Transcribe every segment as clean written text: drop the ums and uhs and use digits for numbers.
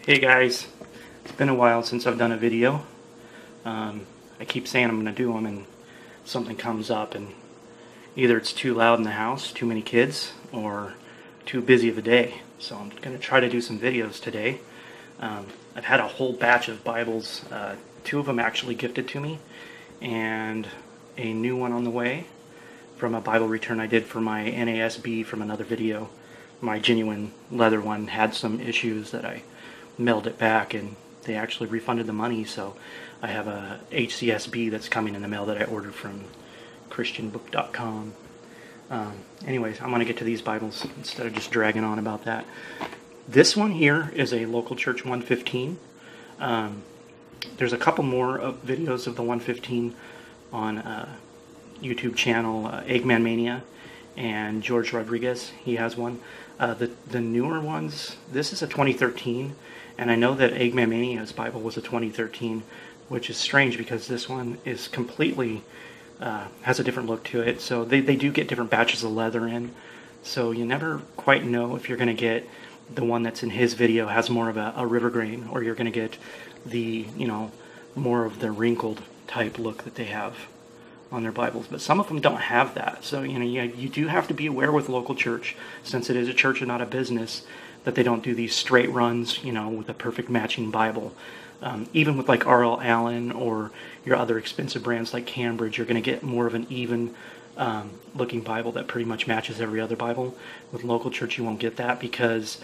Hey guys, it's been a while since I've done a video. I keep saying I'm going to do them and something comes up and either it's too loud in the house, too many kids, or too busy of a day. So I'm going to try to do some videos today. I've had a whole batch of Bibles, 2 of them actually gifted to me, and a new one on the way from a Bible return I did for my NASB from another video. My genuine leather one had some issues that I mailed it back and they actually refunded the money, so I have a HCSB that's coming in the mail that I ordered from christianbook.com. Anyways, I'm going to get to these Bibles instead of just dragging on about that. This one here is a Local Church 115. There's a couple more videos of the 115 on YouTube channel, Eggman Mania, and George Rodriguez, he has one. The newer ones, this is a 2013, and I know that Eggman Mania's Bible was a 2013, which is strange because this one is completely, has a different look to it. So they do get different batches of leather in, so you never quite know if you're going to get the one that's in his video has more of a river grain, or you're going to get the, more of the wrinkled type look that they have on their Bibles. But some of them don't have that, so you do have to be aware with Local Church, since it is a church and not a business, that they don't do these straight runs with a perfect matching Bible. Even with like R.L. Allen or your other expensive brands like Cambridge, you're going to get more of an even looking Bible that pretty much matches every other Bible. With Local Church you won't get that, because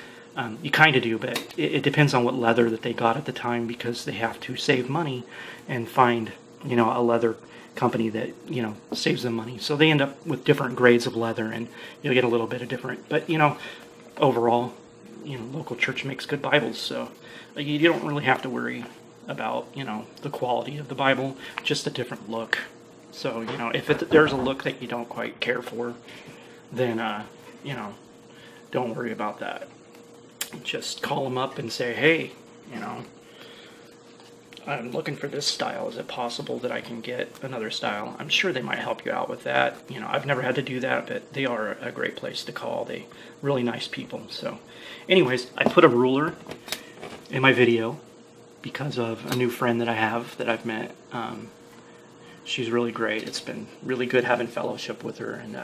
you kind of do, but it depends on what leather that they got at the time, because they have to save money and find a leather company that saves them money, so they end up with different grades of leather, and you'll get a little bit of different, but overall Local Church makes good Bibles, so you don't really have to worry about the quality of the Bible, just a different look. So if there's a look that you don't quite care for, then don't worry about that. Just call them up and say, hey, I'm looking for this style. Is it possible that I can get another style? I'm sure they might help you out with that. I've never had to do that, but they are a great place to call. They really nice people. So anyways, I put a ruler in my video because of a new friend that I have that I've met. She's really great. It's been really good having fellowship with her, and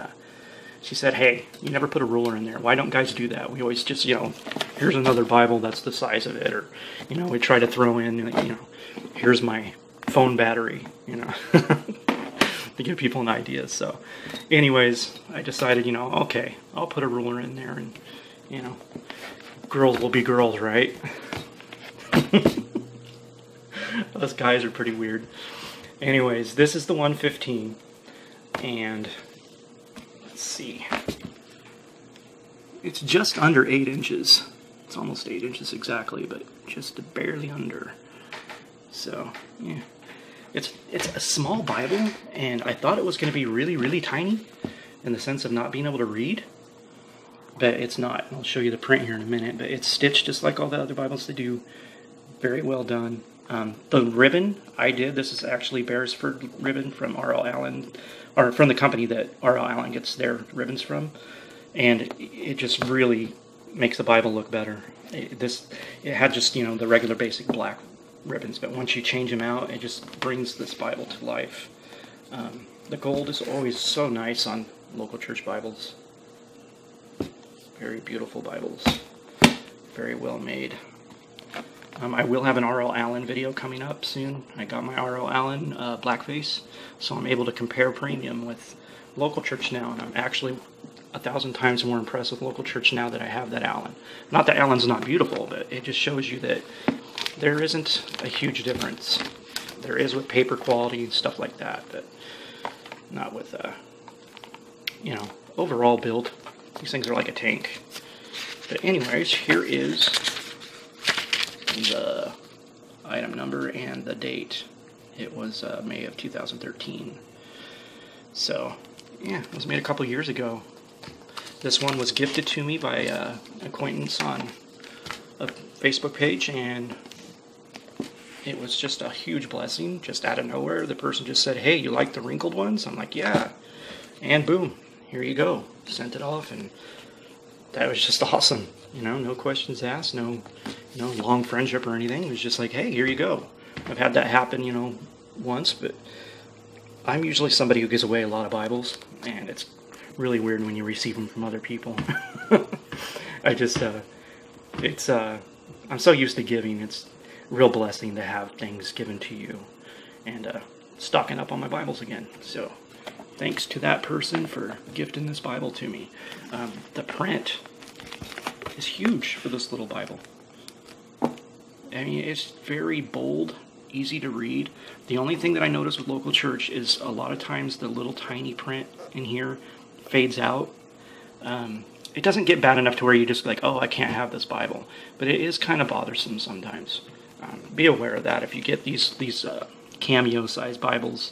she said, hey, you never put a ruler in there. Why don't guys do that? We always just, here's another Bible that's the size of it, or, we try to throw in, here's my phone battery, to give people an idea. So anyways, I decided, okay, I'll put a ruler in there, and, girls will be girls, right? Us guys are pretty weird. Anyways, this is the 115, and let's see, it's just under 8 inches. It's almost 8 inches exactly, but just barely under. So yeah, it's a small Bible, and I thought it was going to be really, really tiny in the sense of not being able to read, but it's not. I'll show you the print here in a minute, but it's stitched just like all the other Bibles they do. Very well done. The ribbon I did, this is actually Beresford ribbon from R.L. Allen, or from the company that R.L. Allen gets their ribbons from, and it just really makes the Bible look better. It had just the regular basic black ribbons, but once you change them out, it just brings this Bible to life. The gold is always so nice on Local Church Bibles. Very beautiful Bibles, very well made. I will have an R.L. Allen video coming up soon. I got my R.L. Allen blackface, so I'm able to compare premium with Local Church now, and I'm actually 1,000 times more impressed with Local Church now that I have that Allen. Not that Allen's not beautiful, but it just shows you that there isn't a huge difference. There is with paper quality and stuff like that, but not with, overall build. These things are like a tank. But anyways, here is the item number and the date. It was May of 2013. So yeah, it was made a couple years ago. This one was gifted to me by an acquaintance on a Facebook page, and it was just a huge blessing. Just out of nowhere, the person just said, hey, you like the wrinkled ones? I'm like, yeah. And boom, here you go. Sent it off, and that was just awesome. No questions asked, no long friendship or anything. It was just like, hey, here you go. I've had that happen, once, but I'm usually somebody who gives away a lot of Bibles, and it's really weird when you receive them from other people. I just, I'm so used to giving. It's a real blessing to have things given to you, and stocking up on my Bibles again. So thanks to that person for gifting this Bible to me. The print is huge for this little Bible. I mean, it's very bold, easy to read. The only thing that I notice with local church is a lot of times the little tiny print in here fades out. It doesn't get bad enough to where you just like, oh, I can't have this Bible. But it is kind of bothersome sometimes. Be aware of that. If you get these cameo-sized Bibles,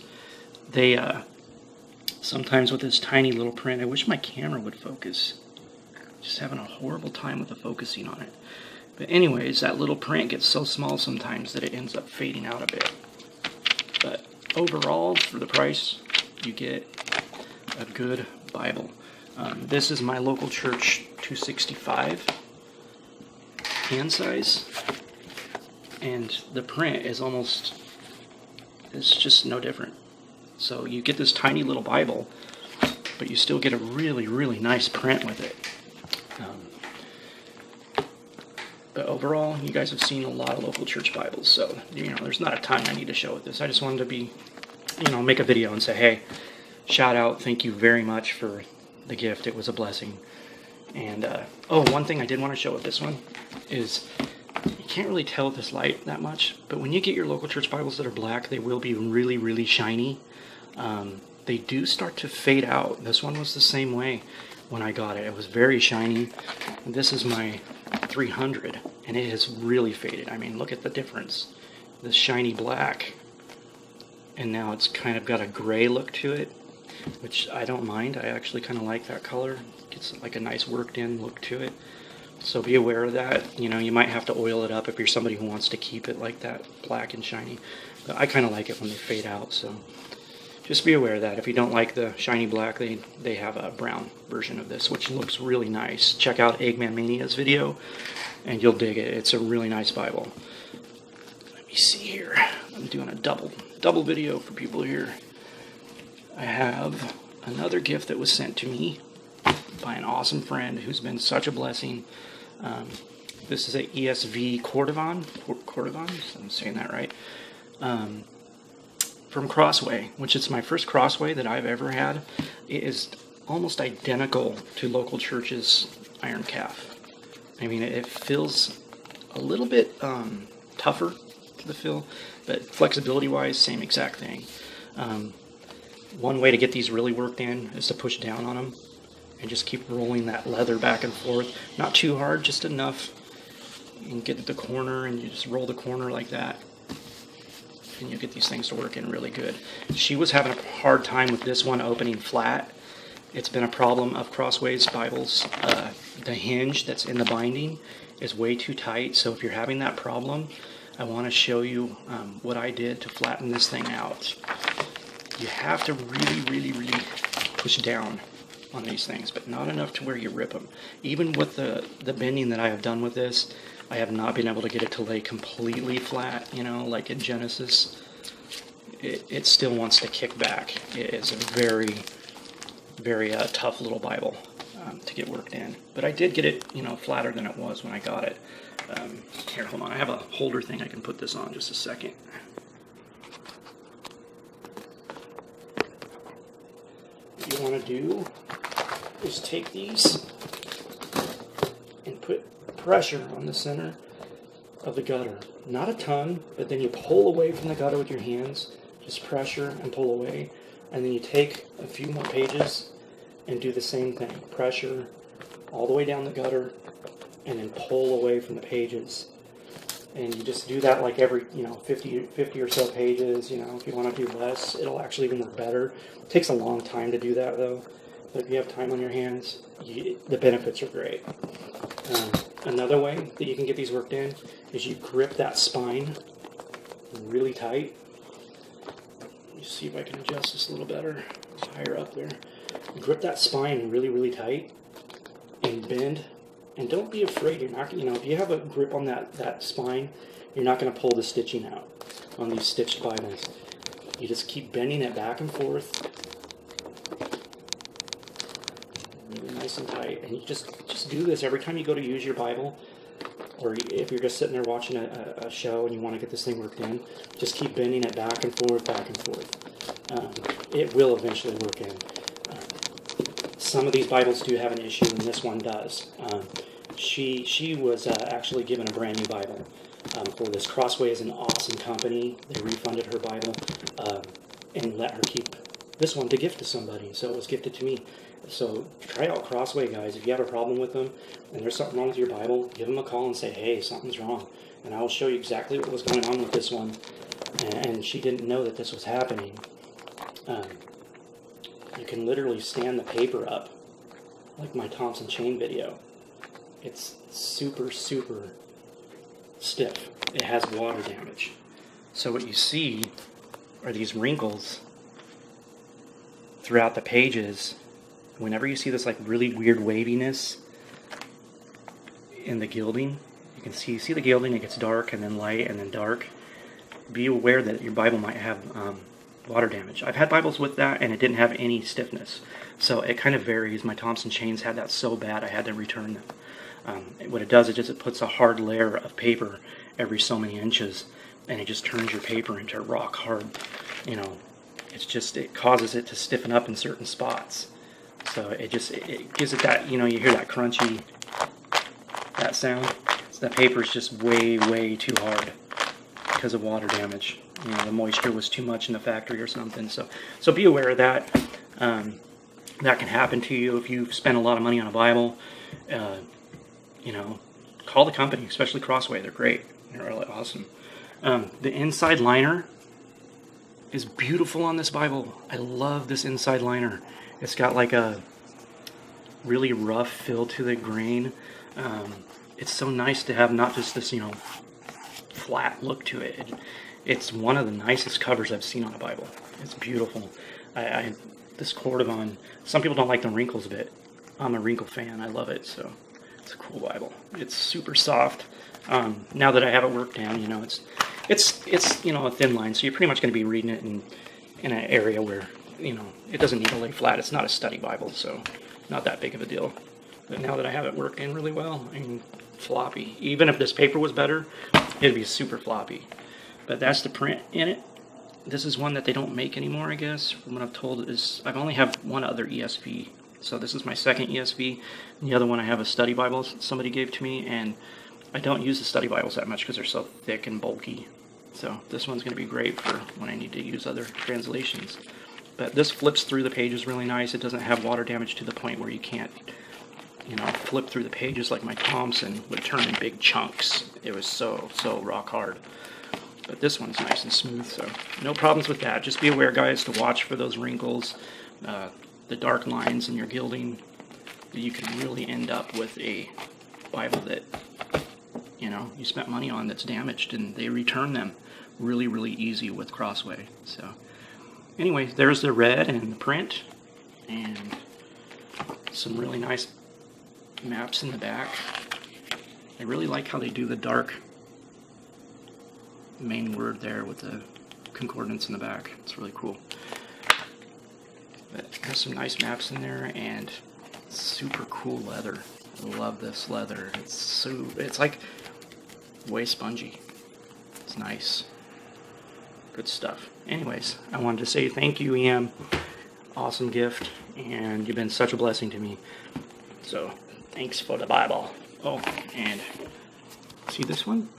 they sometimes with this tiny little print, I wish my camera would focus. Just having a horrible time with the focusing on it. But anyways, that little print gets so small sometimes that it ends up fading out a bit. But overall, for the price, you get a good Bible. This is my local church 265 hand size. And the print is it's just no different. So you get this tiny little Bible, but you still get a really, really nice print with it. But overall, you guys have seen a lot of local church Bibles, so, there's not a ton I need to show with this. I just wanted to make a video and say, hey, shout out, thank you very much for the gift. It was a blessing. And, one thing I did want to show with this one is, you can't really tell with this light that much, but when you get your local church Bibles that are black, they will be really, really shiny. They do start to fade out. This one was the same way when I got it. It was very shiny. This is my 300, and it has really faded. I mean, look at the difference. This shiny black, and now it's kind of got a gray look to it, which I don't mind. I actually kind of like that color. It gets like a nice worked in look to it. So be aware of that. You might have to oil it up if you're somebody who wants to keep it like that, black and shiny. But I kind of like it when they fade out, so just be aware of that. If you don't like the shiny black, they have a brown version of this, which looks really nice. Check out Eggman Mania's video, and you'll dig it. It's a really nice Bible. Let me see here. I'm doing a double video for people here. I have another gift that was sent to me by an awesome friend who's been such a blessing. This is a ESV Crossway, I'm saying that right, from Crossway, which is my first Crossway that I've ever had. It is almost identical to local church's iron calf. I mean, it feels a little bit tougher to the feel, but flexibility-wise, same exact thing. One way to get these really worked in is to push down on them and just keep rolling that leather back and forth. Not too hard, just enough. You can get at the corner and you just roll the corner like that, and you get these things to work in really good. She was having a hard time with this one opening flat. It's been a problem of Crossway's Bibles. The hinge that's in the binding is way too tight, so if you're having that problem, I want to show you what I did to flatten this thing out. You have to really, really, really push down on these things, but not enough to where you rip them. Even with the bending that I have done with this, I have not been able to get it to lay completely flat, like in Genesis. It still wants to kick back. It is a very, very tough little Bible to get worked in. But I did get it, flatter than it was when I got it. Here, hold on. I have a holder thing I can put this on just a second. What you want to do is take these and put pressure on the center of the gutter. Not a ton, but then you pull away from the gutter with your hands. Just pressure and pull away. And then you take a few more pages and do the same thing. Pressure all the way down the gutter and then pull away from the pages. And you just do that like every, 50 or so pages. If you want to do less, it'll actually even work better. It takes a long time to do that though. But if you have time on your hands, the benefits are great. Another way that you can get these worked in is you grip that spine really tight. Let me see if I can adjust this a little better. It's higher up there. Grip that spine really, really tight and bend And don't be afraid. You're not, if you have a grip on that spine, you're not going to pull the stitching out on these stitched Bibles. You just keep bending it back and forth, really nice and tight. And you just do this every time you go to use your Bible, or if you're just sitting there watching a show and you want to get this thing worked in, just keep bending it back and forth, back and forth. It will eventually work in. Some of these Bibles do have an issue, and this one does. She was actually given a brand new Bible for this. Crossway is an awesome company. They refunded her Bible and let her keep this one to gift to somebody. So it was gifted to me. So try out Crossway, guys. If you have a problem with them and there's something wrong with your Bible, give them a call and say, hey, something's wrong. And I will show you exactly what was going on with this one. And she didn't know that this was happening. You can literally stand the paper up, like my Thompson chain video. It's super, super stiff. It has water damage. So what you see are these wrinkles throughout the pages. Whenever you see this like really weird waviness in the gilding, you see the gilding, it gets dark and then light and then dark. Be aware that your Bible might have water damage. I've had Bibles with that and it didn't have any stiffness. So it kind of varies. My Thompson chains had that so bad I had to return them. What it does is it puts a hard layer of paper every so many inches, and it just turns your paper into rock hard. It causes it to stiffen up in certain spots. So it gives it that, you hear that crunchy, that sound. So the paper is just way, way too hard because of water damage. The moisture was too much in the factory or something. So be aware of that. That can happen to you if you've spent a lot of money on a Bible. Call the company, especially Crossway. They're great. They're really awesome. The inside liner is beautiful on this Bible. I love this inside liner. It's got like a really rough feel to the grain. It's so nice to have not just this, flat look to it. It's one of the nicest covers I've seen on a Bible. It's beautiful. This Cordovan, some people don't like the wrinkles bit. I'm a wrinkle fan. I love it. So it's a cool Bible. It's super soft. Now that I have it worked down, it's a thin line, so you're pretty much going to be reading it in an area where it doesn't need to lay flat. It's not a study Bible, so not that big of a deal. But now that I have it worked in really well, floppy. Even if this paper was better, it'd be super floppy. But that's the print in it. This is one that they don't make anymore, I guess. From what I've told is I've only have one other ESV. So this is my second ESV. And the other one I have a study Bible somebody gave to me, and I don't use the study Bibles that much because they're so thick and bulky. So this one's going to be great for when I need to use other translations. But this flips through the pages really nice. It doesn't have water damage to the point where you can't, flip through the pages like my Thompson would turn in big chunks. It was so rock hard. But this one's nice and smooth, so no problems with that. Just be aware, guys, to watch for those wrinkles, the dark lines in your gilding. You can really end up with a Bible that, you spent money on that's damaged, and they return them really, really easy with Crossway. So anyway, there's the red and the print, and some really nice maps in the back. I really like how they do the dark main word there with the concordance in the back. It's really cool. But there's some nice maps in there, and super cool leather. I love this leather. It's like way spongy. It's nice. Good stuff. Anyways, I wanted to say thank you, EM. Awesome gift, and you've been such a blessing to me. So thanks for the Bible. Oh, and see this one?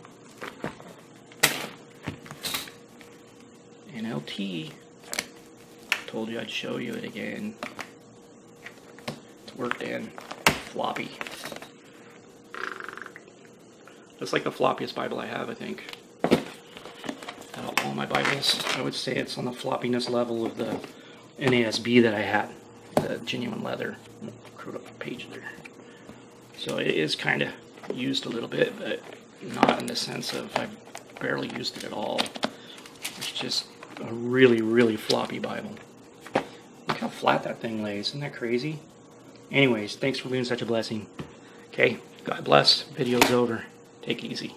NLT. Told you I'd show you it again. It's worked in. Floppy. Just like the floppiest Bible I have, I think. Out of all my Bibles, I would say it's on the floppiness level of the NASB that I had. The genuine leather. Screwed up the page there. So it is kind of used a little bit, but not in the sense of I've barely used it at all. It's just a really, really floppy Bible. Look how flat that thing lays. Isn't that crazy? Anyways, thanks for being such a blessing. Okay, God bless. Video's over. Take it easy.